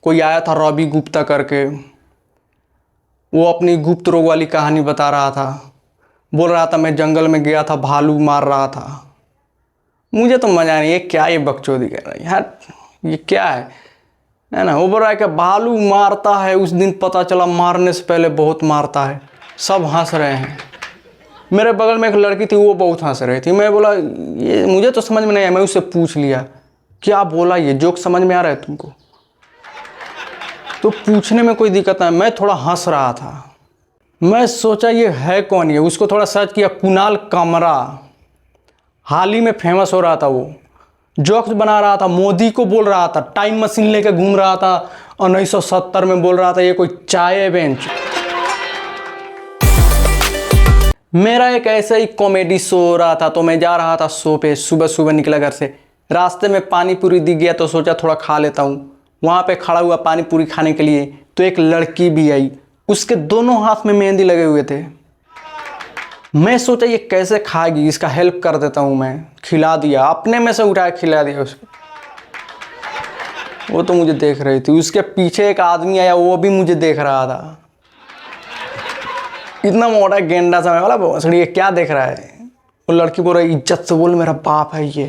कोई आया था रवि गुप्ता करके, वो अपनी गुप्त रोग वाली कहानी बता रहा था। बोल रहा था मैं जंगल में गया था, भालू मार रहा था। मुझे तो मजा नहीं, ये क्या ये बकचोदी कर रही है यार, ये क्या है ना। वो बोल रहा है कि भालू मारता है, उस दिन पता चला मारने से पहले बहुत मारता है। सब हंस रहे हैं। मेरे बगल में एक लड़की थी, वो बहुत हंस रही थी। मैं बोला ये मुझे तो समझ में नहीं आया। मैं उससे पूछ लिया क्या बोला, ये जोक समझ में आ रहा है तुमको? तो पूछने में कोई दिक्कत नहीं, मैं थोड़ा हंस रहा था। मैं सोचा ये है कौन, ये उसको थोड़ा सर्च किया, कुणाल कामरा। हाल ही में फेमस हो रहा था, वो जोक्स बना रहा था, मोदी को बोल रहा था, टाइम मशीन लेके घूम रहा था 1970 में, बोल रहा था ये कोई चाय बेंच। मेरा एक ऐसा ही कॉमेडी शो हो रहा था, तो मैं जा रहा था शो पे। सुबह सुबह निकला घर से, रास्ते में पानी पूरी दिख गया तो सोचा थोड़ा खा लेता हूँ। वहाँ पे खड़ा हुआ पानी पूरी खाने के लिए, तो एक लड़की भी आई, उसके दोनों हाथ में मेहंदी लगे हुए थे। मैं सोचा ये कैसे खाएगी, इसका हेल्प कर देता हूँ मैं। खिला दिया, अपने में से उठाया खिला दिया उसको। वो तो मुझे देख रही थी। उसके पीछे एक आदमी आया, वो भी मुझे देख रहा था। इतना मोटा गेंडा सा, मैं बोला भोसड़ी ये क्या देख रहा है। वो लड़की बोल रही इज्जत से बोल, मेरा बाप है ये।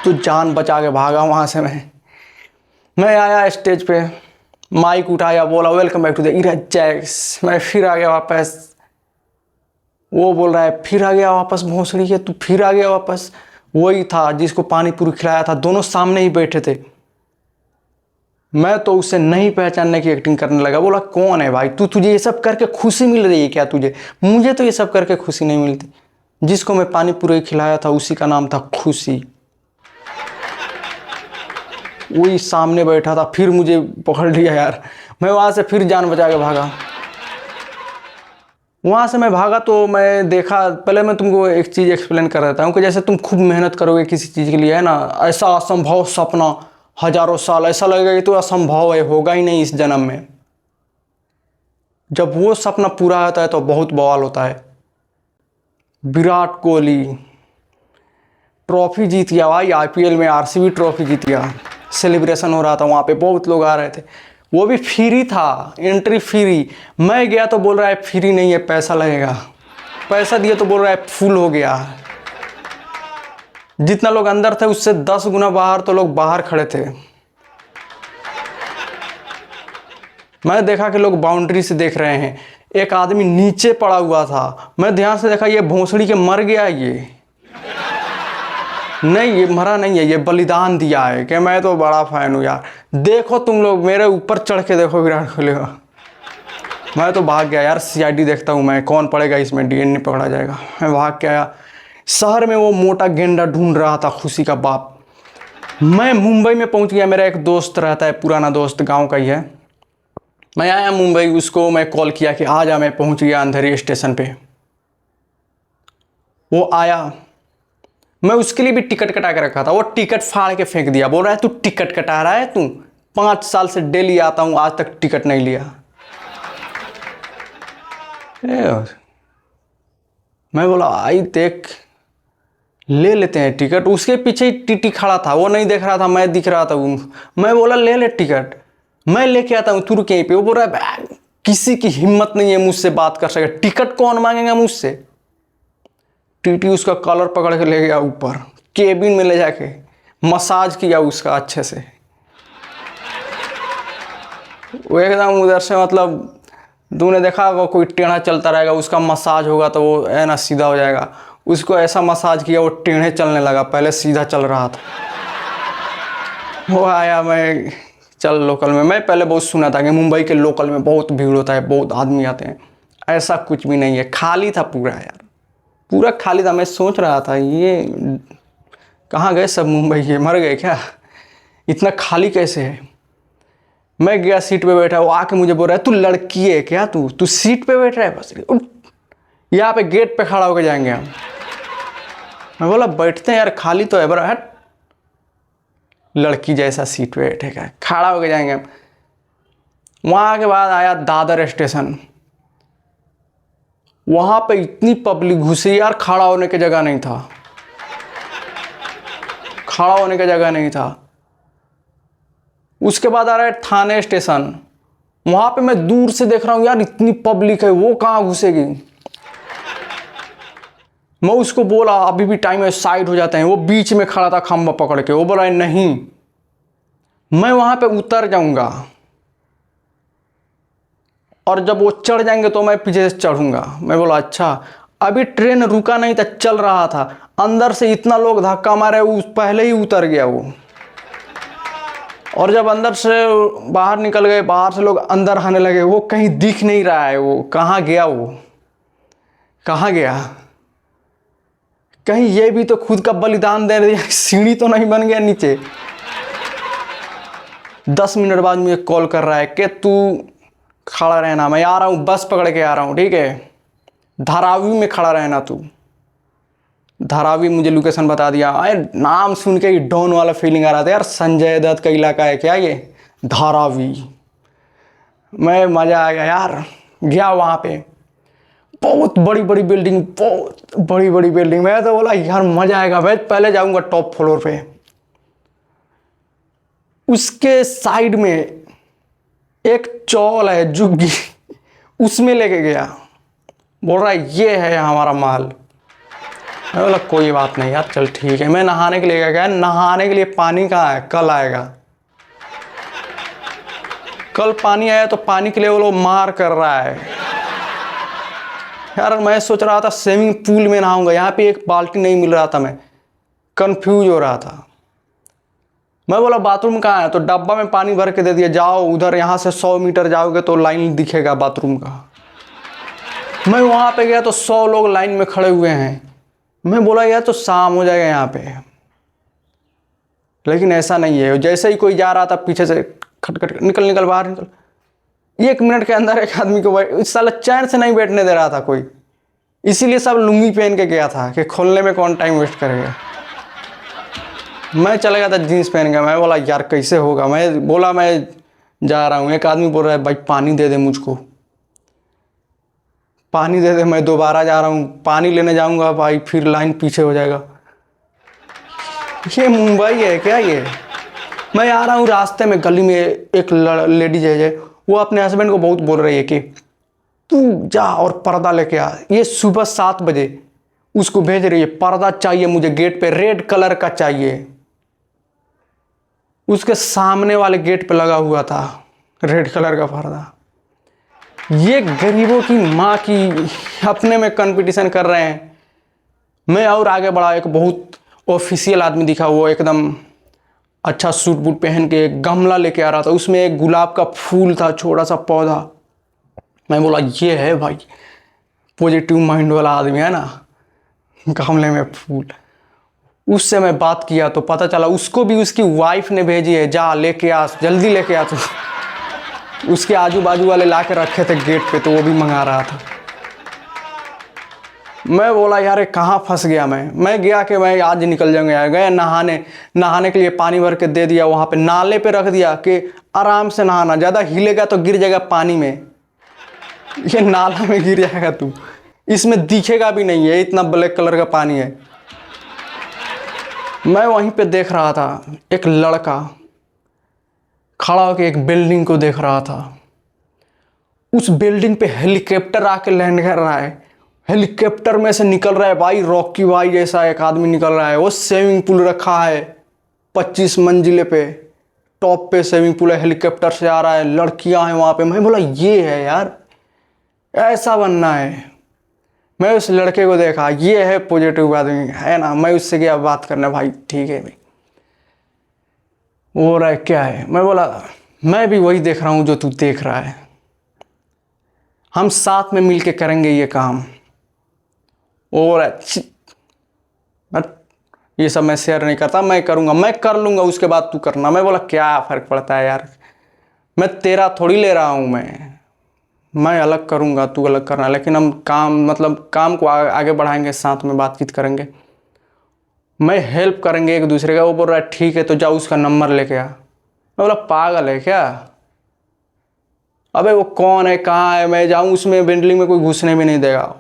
तो जान बचा के भागा वहाँ से। मैं आया स्टेज पे, माइक उठाया, बोला welcome back to the era jacks. मैं फिर आ गया वापस। वो बोल रहा है फिर आ गया वापस, भोसड़ी है तू फिर आ गया वापस। वही था जिसको पानी पूरी खिलाया था, दोनों सामने ही बैठे थे। मैं तो उसे नहीं पहचानने की एक्टिंग करने लगा। बोला कौन है भाई तू, तुझे ये सब करके खुशी मिल रही है क्या तुझे? मुझे तो ये सब करके खुशी नहीं मिलती। जिसको मैं पानी पूरी खिलाया था उसी का नाम था खुशी। वही सामने बैठा था, फिर मुझे पकड़ लिया यार। मैं वहाँ से फिर जान बचा के भागा। वहाँ से मैं भागा तो मैं देखा, पहले मैं तुमको एक चीज़ एक्सप्लेन कर देता हूँ कि जैसे तुम खूब मेहनत करोगे किसी चीज़ के लिए, है ना, ऐसा असंभव सपना, हजारों साल ऐसा लगेगा कि तो असंभव है, होगा ही नहीं इस जन्म में। जब वो सपना पूरा होता है तो बहुत बवाल होता है। विराट कोहली ट्रॉफी जीत गया भाई, आईपीएल में आरसीबी ट्रॉफी जीत गया। सेलिब्रेशन हो रहा था, वहाँ पे बहुत लोग आ रहे थे। वो भी फ्री था, एंट्री फ्री। मैं गया तो बोल रहा है फ्री नहीं है, पैसा लगेगा। पैसा दिया तो बोल रहा है फुल हो गया। जितना लोग अंदर थे उससे 10 गुना बाहर तो लोग बाहर खड़े थे। मैं देखा कि लोग बाउंड्री से देख रहे हैं। एक आदमी नीचे पड़ा हुआ था, मैं ध्यान से देखा ये भोंसड़ी के मर गया। ये नहीं, ये मरा नहीं है, ये बलिदान दिया है। कि मैं तो बड़ा फैन हूँ यार। देखो तुम लोग मेरे ऊपर चढ़ के देखो विराट कोहली का। मैं तो भाग गया यार, सीआईडी देखता हूँ मैं, कौन पड़ेगा इसमें, डीएनए पकड़ा जाएगा। मैं भाग के आया। शहर में वो मोटा गेंडा ढूंढ रहा था, खुशी का बाप। मैं मुंबई में पहुंच गया। मेरा एक दोस्त रहता है, पुराना दोस्त, गांव का ही है। मैं आया मुंबई, उसको मैं कॉल किया कि आ जा। मैं पहुंच गया अंधेरी स्टेशन पे। वो आया, मैं उसके लिए भी टिकट कटा के रखा था। वो टिकट फाड़ के फेंक दिया। बोल रहा है तू टिकट कटा रहा है, तू 5 साल से डेली आता हूं, आज तक टिकट नहीं लिया। मैं बोला आई देख, ले लेते हैं टिकट। उसके पीछे ही टीटी खड़ा था, वो नहीं देख रहा था, मैं दिख रहा था। मैं बोला ले ले टिकट, मैं लेके आता हूँ, तू रुक यहीं पे। वो बोल रहा है किसी की हिम्मत नहीं है मुझसे बात कर सके, टिकट कौन मांगेगा मुझसे। टीटी उसका कॉलर पकड़ के ले गया ऊपर, केबिन में ले जाके मसाज किया उसका अच्छे से। वो एकदम उधर से, मतलब तूने देखा होगा कोई टेढ़ा चलता रहेगा, उसका मसाज होगा तो वो है ना सीधा हो जाएगा। उसको ऐसा मसाज किया वो टेढ़े चलने लगा, पहले सीधा चल रहा था। वो आया, मैं चल लोकल में। मैं पहले बहुत सुना था कि मुंबई के लोकल में बहुत भीड़ होता है, बहुत आदमी आते हैं। ऐसा कुछ भी नहीं है, खाली था पूरा यार, पूरा खाली था। मैं सोच रहा था ये कहाँ गए सब मुंबई के, मर गए क्या, इतना खाली कैसे है। मैं गया, सीट पे बैठा। वो आके मुझे बोल रहा है तू लड़की है क्या, तू सीट पे बैठ रहा है, बस यहाँ पे गेट पे खड़ा होकर जाएंगे हम। मैं बोला बैठते हैं यार, खाली तो है। बड़ा हट, लड़की जैसा सीट पे बैठेगा, खड़ा होकर जाएंगे हम। वहाँ के बाद आया दादर स्टेशन। वहाँ पे इतनी पब्लिक घुसी यार, खड़ा होने की जगह नहीं था, खड़ा होने की जगह नहीं था। उसके बाद आ रहा है थाने स्टेशन। वहां पे मैं दूर से देख रहा हूँ यार इतनी पब्लिक है, वो कहाँ घुसेगी। मैं उसको बोला अभी भी टाइम है, साइड हो जाते हैं। वो बीच में खड़ा था खंभा पकड़ के। वो बोला नहीं, मैं वहां पे उतर जाऊंगा और जब वो चढ़ जाएंगे तो मैं पीछे से चढ़ूंगा। मैं बोला अच्छा। अभी ट्रेन रुका नहीं था, चल रहा था। अंदर से इतना लोग धक्का मारे, उस पहले ही उतर गया वो। और जब अंदर से बाहर निकल गए, बाहर से लोग अंदर आने लगे, वो कहीं दिख नहीं रहा है। वो कहाँ गया, वो कहाँ गया। कहीं ये भी तो खुद का बलिदान दे दिया, सीढ़ी तो नहीं बन गया नीचे। 10 मिनट बाद मुझे कॉल कर रहा है कि तू खड़ा रहना, मैं आ रहा हूँ, बस पकड़ के आ रहा हूँ, ठीक है। धारावी में खड़ा रहना तू। धारावी मुझे लोकेशन बता दिया। अरे नाम सुन के ही डॉन वाला फीलिंग आ रहा था यार, संजय दत्त का इलाका है क्या ये, धारावी। मैं मज़ा आ गया यार। गया वहाँ पे, बहुत बड़ी बड़ी बिल्डिंग, बहुत बड़ी बड़ी बिल्डिंग। मैं तो बोला यार मज़ा आएगा, मैं पहले जाऊँगा टॉप फ्लोर पे। उसके साइड में एक चौल है जुग्गी, उसमें लेके गया। बोल रहा है ये है हमारा महल। मैं बोला कोई बात नहीं यार, चल ठीक है। मैं नहाने के लिए गया। नहाने के लिए पानी कहाँ है, कल आएगा। कल पानी आया तो पानी के लिए वो लोग मार कर रहा है यार। मैं सोच रहा था स्विमिंग पूल में नहाऊंगा, यहाँ पे एक बाल्टी नहीं मिल रहा था। मैं कंफ्यूज हो रहा था। मैं बोला बाथरूम कहाँ है, तो डब्बा में पानी भर के दे दिया, जाओ उधर, यहाँ से 100 मीटर जाओगे तो लाइन दिखेगा बाथरूम का। मैं वहाँ पे गया तो 100 लोग लाइन में खड़े हुए हैं। मैं बोला यार तो शाम हो जाएगा यहाँ पे, लेकिन ऐसा नहीं है। जैसे ही कोई जा रहा था पीछे से खटखट, निकल निकल बाहर निकल। 1 मिनट के अंदर एक आदमी को इस साल चैन से नहीं बैठने दे रहा था कोई, इसीलिए सब लुंगी पहन के गया था कि खोलने में कौन टाइम वेस्ट करेगा। मैं चला गया था जीन्स पहन के। मैं बोला यार कैसे होगा। मैं बोला मैं जा रहा हूँ। एक आदमी बोल रहा है भाई पानी दे दे मुझको, पानी दे दे। मैं दोबारा जा रहा हूँ, पानी लेने जाऊँगा भाई, फिर लाइन पीछे हो जाएगा। ये मुंबई है क्या ये। मैं आ रहा हूँ, रास्ते में गली में एक लेडीज है, वो अपने हस्बैंड को बहुत बोल रही है कि तू जा और पर्दा लेके आ। ये सुबह 7 बजे उसको भेज रही है, पर्दा चाहिए मुझे, गेट पे रेड कलर का चाहिए। उसके सामने वाले गेट पे लगा हुआ था रेड कलर का पर्दा। ये गरीबों की माँ की अपने में कंपटीशन कर रहे हैं। मैं और आगे बढ़ा, एक बहुत ऑफिशियल आदमी दिखा, वो एकदम अच्छा सूट बूट पहन के एक गमला लेके आ रहा था, उसमें एक गुलाब का फूल था, छोटा सा पौधा। मैं बोला ये है भाई पॉजिटिव माइंड वाला आदमी है ना, गमले में फूल। उससे मैं बात किया तो पता चला उसको भी उसकी वाइफ ने भेजी है, जा लेके आ, जल्दी लेके आ तू। उसके आजू बाजू वाले ला के रखे थे गेट पे, तो वो भी मंगा रहा था। मैं बोला यार कहाँ फंस गया मैं गया कि मैं आज निकल जाऊंगा यार। गए नहाने के लिए पानी भर के दे दिया, वहाँ पे नाले पे रख दिया कि आराम से नहाना, ज़्यादा हिलेगा तो गिर जाएगा पानी में, ये नाला में गिर जाएगा तू, इसमें दिखेगा भी नहीं है, इतना ब्लैक कलर का पानी है। मैं वहीं पे देख रहा था, एक लड़का खड़ा होकर एक बिल्डिंग को देख रहा था। उस बिल्डिंग पे हेलीकॉप्टर आके लैंड कर रहा है। हेलीकॉप्टर में से निकल रहा है भाई, रॉकी भाई जैसा एक आदमी निकल रहा है। वो स्विमिंग पूल रखा है 25 मंजिले पे, टॉप पे स्विमिंग पूल है, हेलीकॉप्टर से आ रहा है, लड़कियां हैं वहाँ पे। मैं बोला ये है यार, ऐसा बनना है। मैं उस लड़के को देखा, ये है पॉजिटिव आदमी है ना। मैं उससे गया बात करने, भाई ठीक है भाई, वो रहा क्या है। मैं बोला मैं भी वही देख रहा हूँ जो तू देख रहा है, हम साथ में मिलके करेंगे ये काम। और ये सब मैं शेयर नहीं करता, मैं करूँगा, मैं कर लूँगा, उसके बाद तू करना। मैं बोला क्या फ़र्क पड़ता है यार, मैं तेरा थोड़ी ले रहा हूँ, मैं अलग करूँगा, तू अलग करना, लेकिन हम काम को आगे बढ़ाएंगे, साथ में बातचीत करेंगे, मैं हेल्प करेंगे एक दूसरे का। वो बोल रहा है ठीक है तो जाओ उसका नंबर लेके आ। मैं बोला पागल है क्या, अबे वो कौन है, कहाँ है, मैं जाऊँ उसमें बिल्डिंग में कोई घुसने भी नहीं देगा।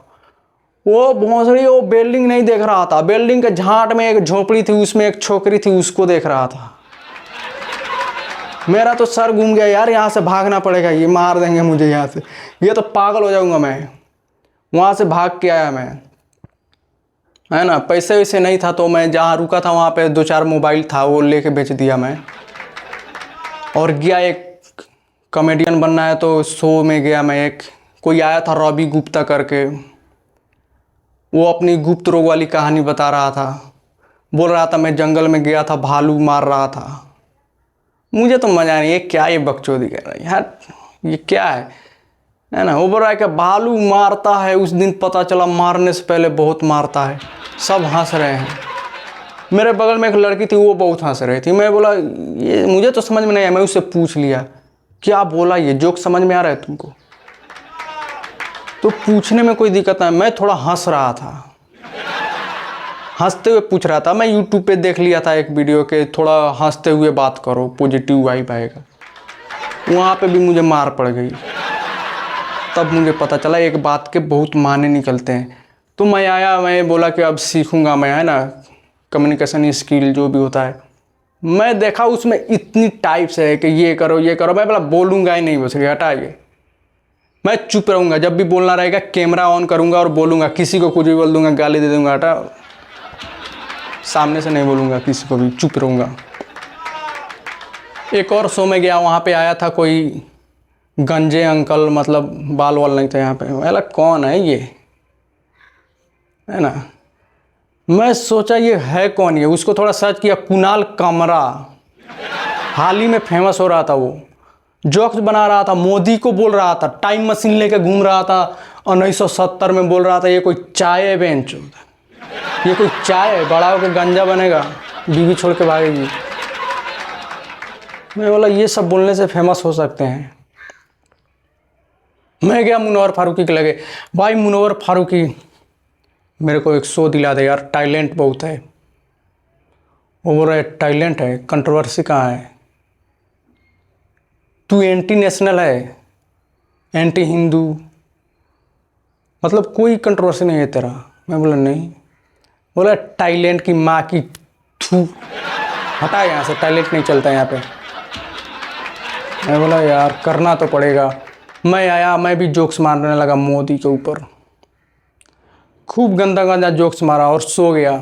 वो भोंसड़ी वो बिल्डिंग नहीं देख रहा था, बिल्डिंग के झाट में एक झोपड़ी थी, उसमें एक छोकरी थी, उसको देख रहा था। मेरा तो सर घूम गया यार, यहाँ से भागना पड़ेगा, ये मार देंगे मुझे यहाँ से, ये तो पागल हो जाऊंगा मैं। वहाँ से भाग के आया मैं, है ना। पैसे वैसे नहीं था तो मैं जहाँ रुका था वहाँ पे 2-4 मोबाइल था, वो लेके बेच दिया मैं। और गया, एक कॉमेडियन बनना है तो शो में गया मैं। एक कोई आया था रवि गुप्ता करके, वो अपनी गुप्त रोग वाली कहानी बता रहा था। बोल रहा था मैं जंगल में गया था, भालू मार रहा था। मुझे तो मज़ा नहीं, ये क्या ये बकचोदी कर रहा है यार, ये क्या है ना। वो बोल रहा है कि भालू मारता है, उस दिन पता चला मारने से पहले बहुत मारता है। सब हंस रहे हैं। मेरे बगल में एक लड़की थी, वो बहुत हंस रही थी। मैं बोला ये मुझे तो समझ में नहीं आया। मैं उससे पूछ लिया क्या बोला, ये जोक समझ में आ रहा है तुमको? तो पूछने में कोई दिक्कत नहीं, मैं थोड़ा हंस रहा था, हंसते हुए पूछ रहा था। मैं यूट्यूब पे देख लिया था एक वीडियो के, थोड़ा हंसते हुए बात करो, पॉजिटिव वाइब आएगा। वहाँ पे भी मुझे मार पड़ गई। तब मुझे पता चला एक बात के बहुत मायने निकलते हैं। तो मैं आया, मैं बोला कि अब सीखूंगा मैं, है ना, कम्युनिकेशन स्किल जो भी होता है। मैं देखा उसमें इतनी टाइप्स है कि ये करो ये करो। मैं बोला बोलूँगा ही नहीं, बस हटाइए, मैं चुप रहूँगा। जब भी बोलना रहेगा कैमरा ऑन करूँगा और बोलूँगा, किसी को कुछ भी बोल दूँगा, गाली दे दूँगा, हटा, सामने से नहीं बोलूँगा किसी को भी, चुप रहूँगा। एक और शो में गया, वहाँ पे आया था कोई गंजे अंकल, मतलब बाल वाल नहीं थे यहाँ पे। मैं बोला कौन है ये, है ना। मैं सोचा ये है कौन, ये उसको थोड़ा सर्च किया, कुणाल कामरा। हाल ही में फेमस हो रहा था, वो जोक्स बना रहा था, मोदी को बोल रहा था, टाइम मशीन लेके घूम रहा था 1970 में, बोल रहा था ये कोई चाय है बेंच, ये कोई चाय है, बड़ा होकर गंजा बनेगा, बीवी छोड़ के भागेगी। मैं बोला ये सब बोलने से फेमस हो सकते हैं। मैं गया मुनव्वर फारूकी के लगे, भाई मुनव्वर फारूकी मेरे को एक शो दिला दे यार, टैलेंट बहुत है। वो बोल रहा है टैलेंट है, कंट्रोवर्सी कहाँ है, तू एंटी नेशनल है, एंटी हिंदू, मतलब कोई कंट्रोवर्सी नहीं है तेरा। मैं बोला नहीं। बोला टैलेंट की माँ की थू, हटा यहाँ से, टैलेंट नहीं चलता यहाँ पे। मैं बोला यार करना तो पड़ेगा। मैं आया, मैं भी जोक्स मारने लगा मोदी के ऊपर, खूब गंदा गंदा जोक्स मारा और सो गया।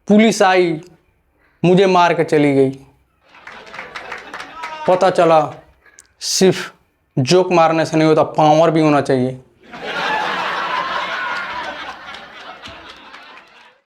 पुलिस आई, मुझे मार के चली गई। पता चला सिर्फ जोक मारने से नहीं होता, पावर भी होना चाहिए।